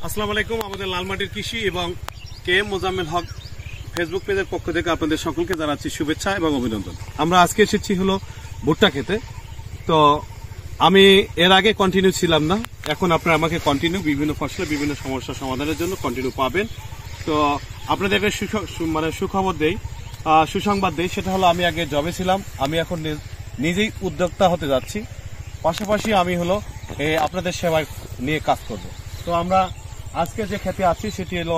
আসসালামু আলাইকুম। আমাদের লালমাটির কৃষি এবং কেএম মোজাম্মেল হক ফেসবুক পেজের পক্ষ থেকে আপনাদের সকলকে জানাচ্ছি শুভেচ্ছা এবং অভিনন্দন। আমরা আজকে এসেছি হলো ভুট্টা খেতে। তো আমি এর আগে কন্টিনিউ ছিলাম না, এখন আপনারা আমাকে কন্টিনিউ বিভিন্ন ফসলে বিভিন্ন সমস্যা সমাধানের জন্য কন্টিনিউ পাবেন। তো আপনাদেরকে সুখবর দেই, সুসংবাদ দেই, সেটা হলো আমি আগে জবে ছিলাম, আমি এখন নিজেই উদ্যোক্তা হতে যাচ্ছি। পাশাপাশি আমি হলো আপনাদের সেবায় নিয়ে কাজ করব। তো আমরা আজকে যে খেতে আছি সেটি হলো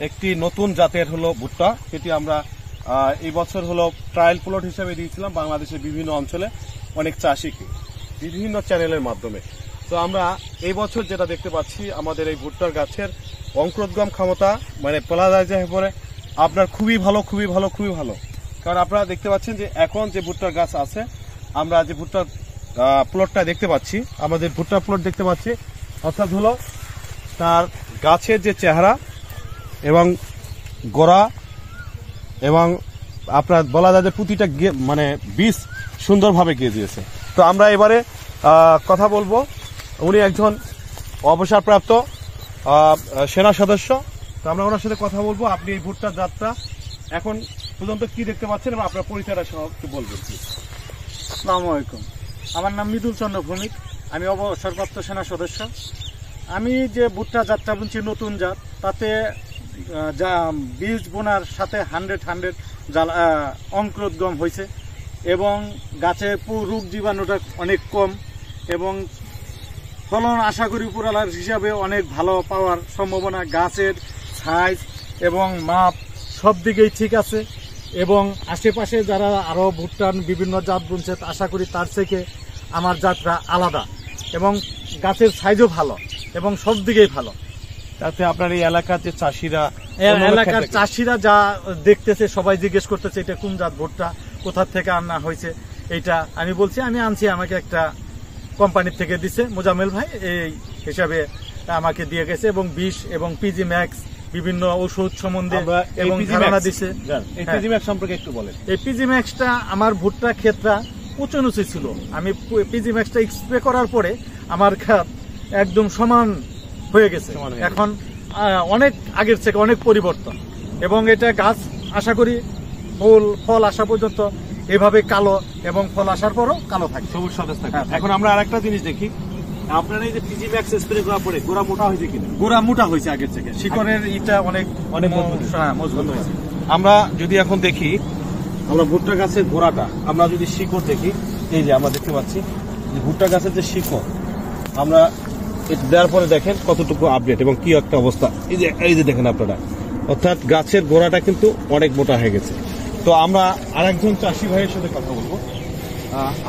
একটি নতুন জাতের হলো ভুট্টা, সেটি আমরা এই বছর হলো ট্রায়াল প্লট হিসেবে দিয়েছিলাম বাংলাদেশের বিভিন্ন অঞ্চলে অনেক চাষিকে বিভিন্ন চ্যানেলের মাধ্যমে। তো আমরা এই বছর যেটা দেখতে পাচ্ছি, আমাদের এই ভুট্টার গাছের অঙ্কুরোদ্গম ক্ষমতা বলা যায় যে পরে আপনার খুবই ভালো। কারণ আপনারা দেখতে পাচ্ছেন যে এখন যে ভুট্টার গাছ আছে, আমরা যে ভুট্টার প্লটটা দেখতে পাচ্ছি, আমাদের ভুট্টা প্লট দেখতে পাচ্ছি, অর্থাৎ হলো তার গাছের যে চেহারা এবং গোড়া এবং আপনার বলা যায় যে প্রতিটা বীজ সুন্দরভাবে গেঁথেছে। তো আমরা এবারে কথা বলবো, উনি একজন অবসরপ্রাপ্ত সেনা সদস্য। তো আমরা ওনার সাথে কথা বলবো। আপনি এই ভুট্টার জাতটা এখন পর্যন্ত কি দেখতে পাচ্ছেন এবং আপনার পরিচয়টা সহ একটু বলবেন। আসসালামু আলাইকুম, আমার নাম মৃদুল চন্দ্র ভৌমিক, আমি অবসরপ্রাপ্ত সেনা সদস্য। আমি যে ভুট্টা জাতটা বুনছি নতুন জাত, তাতে যা বীজ বোনার সাথে 100 অঙ্কুরোদ্গম হয়েছে এবং গাছে রোগ জীবাণুটা অনেক কম এবং ফলন আশা করি উপরালার হিসাবে অনেক ভালো পাওয়ার সম্ভাবনা। গাছের সাইজ এবং মাপ সব দিকেই ঠিক আছে এবং আশেপাশে যারা আরও ভুট্টার বিভিন্ন জাত বুনছে আশা করি তার থেকে আমার জাতটা আলাদা এবং গাছের সাইজও ভালো এবং সব দিকেই ভালো। তাতে আপনার এই এলাকার যে চাষিরা যা দেখতেছে সবাই জিজ্ঞেস করতেছে এটা কোন জাত ভুট্টা, কোথা থেকে আনা হয়েছে। এইটা আমি বলছি আমি আনছি, আমাকে একটা কোম্পানির থেকে দিছে মোজাম্মেল ভাই, এই হিসাবে আমাকে দিয়ে গেছে এবং বিষ এবং পিজি ম্যাক্স বিভিন্ন ঔষধ সম্বন্ধে এবং ধারণা দিছে। এই পিজি ম্যাক্স সম্পর্কে একটু বলেন। এই পিজি ম্যাক্সটা আমার ভুট্টা ক্ষেতটা উঁচু নিচু ছিল, আমি পিজি ম্যাক্সটা স্প্রে করার পরে আমার ক্ষেত একদম সমান হয়ে গেছে। এখন অনেক আগের থেকে অনেক পরিবর্তন এবং এটা গাছ আশা করি ফল আসা পর্যন্ত এভাবে কালো এবং ফল আসার পরও কালো থাকে, সবুজ সতেজ থাকে। এখন আমরা আরেকটা জিনিস দেখি, আপনার এই যে পিজি ম্যাক্স স্প্রে করার পরে গোড়া মোটা হয়েছে কিনা? গোড়া মোটা হয়েছে আগের থেকে, শিকড়ের ইটা অনেক মজবুত হয়েছে। আমরা যদি এখন দেখি, আমরা ভুট্টা গাছের গোড়াটা আমরা যদি শিকড় দেখি, এই যে আমরা দেখতে পাচ্ছি যে ভুট্টা গাছের যে শিকড়, আমরা দেওয়ার পরে দেখেন কতটুকু আপডেট এবং কি একটা অবস্থা। এই যে দেখেন আপনারা, অর্থাৎ গাছের গোড়াটা কিন্তু অনেক মোটা হয়ে গেছে। তো আমরা আরেকজন চাষি ভাইয়ের সাথে কথা বলবো।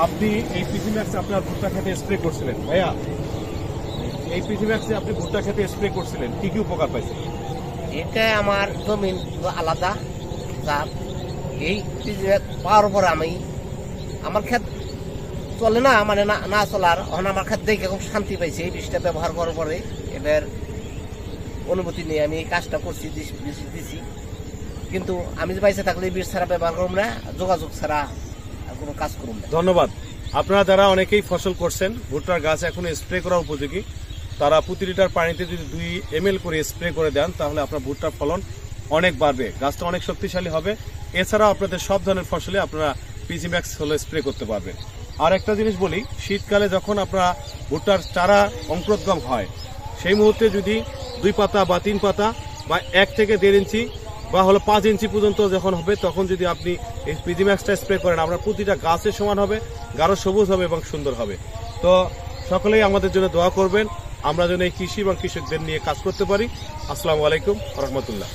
আপনি এই পিজি ম্যাক্স আপনার ভুট্টা খেতে স্প্রে করছিলেন ভাইয়া, এই পিজি ম্যাক্সে আপনি ভুট্টা খেতে স্প্রে করছিলেন, কি কি উপকার পাইছেন? এটা আমার জমিন আলাদা জাত, এই পিজি ম্যাক্স পাওয়ার পর আমি আমার ক্ষেত চলে না না চলার, এখন আমার ক্ষেত দেখে খুব শান্তি পাইছি। এই বিষটা ব্যবহার করার পরে এবার অনুমতি নিয়ে আমি এই কাজটা করছি, দিছি। কিন্তু আমি যে বাইসে থাকলে বিষ ছাড়া ব্যবহার করব না, যোগাযোগ ছাড়া আর কোনো কাজ করব না। ধন্যবাদ। আপনারা যারা অনেকেই ফসল করছেন, ভুট্টার গাছ এখন স্প্রে করা উপযোগী, তারা প্রতি লিটার পানিতে যদি 2 ml করে স্প্রে করে দেন, তাহলে আপনার ভুট্টার ফলন অনেক বাড়বে, গাছটা অনেক শক্তিশালী হবে। এছাড়াও আপনাদের সব ধরনের ফসলে আপনারা পিজি ম্যাক্স হলে স্প্রে করতে পারবেন। আর একটা জিনিস বলি, শীতকালে যখন আপনারা ভুট্টার চারা অঙ্কুরোদ্গম হয়, সেই মুহূর্তে যদি 2 পাতা বা 3 পাতা বা 1 থেকে 1.5 ইঞ্চি বা হলো 5 ইঞ্চি পর্যন্ত যখন হবে, তখন যদি আপনি এই পিজি ম্যাক্সটা স্প্রে করেন, আপনার প্রতিটা গাছের সমান হবে, গাঢ় সবুজ হবে এবং সুন্দর হবে। তো সকলেই আমাদের জন্য দোয়া করবেন, আমরা যেন এই কৃষি এবং কৃষকদের নিয়ে কাজ করতে পারি। আসসালামু আলাইকুম ওয়া রাহমাতুল্লাহ।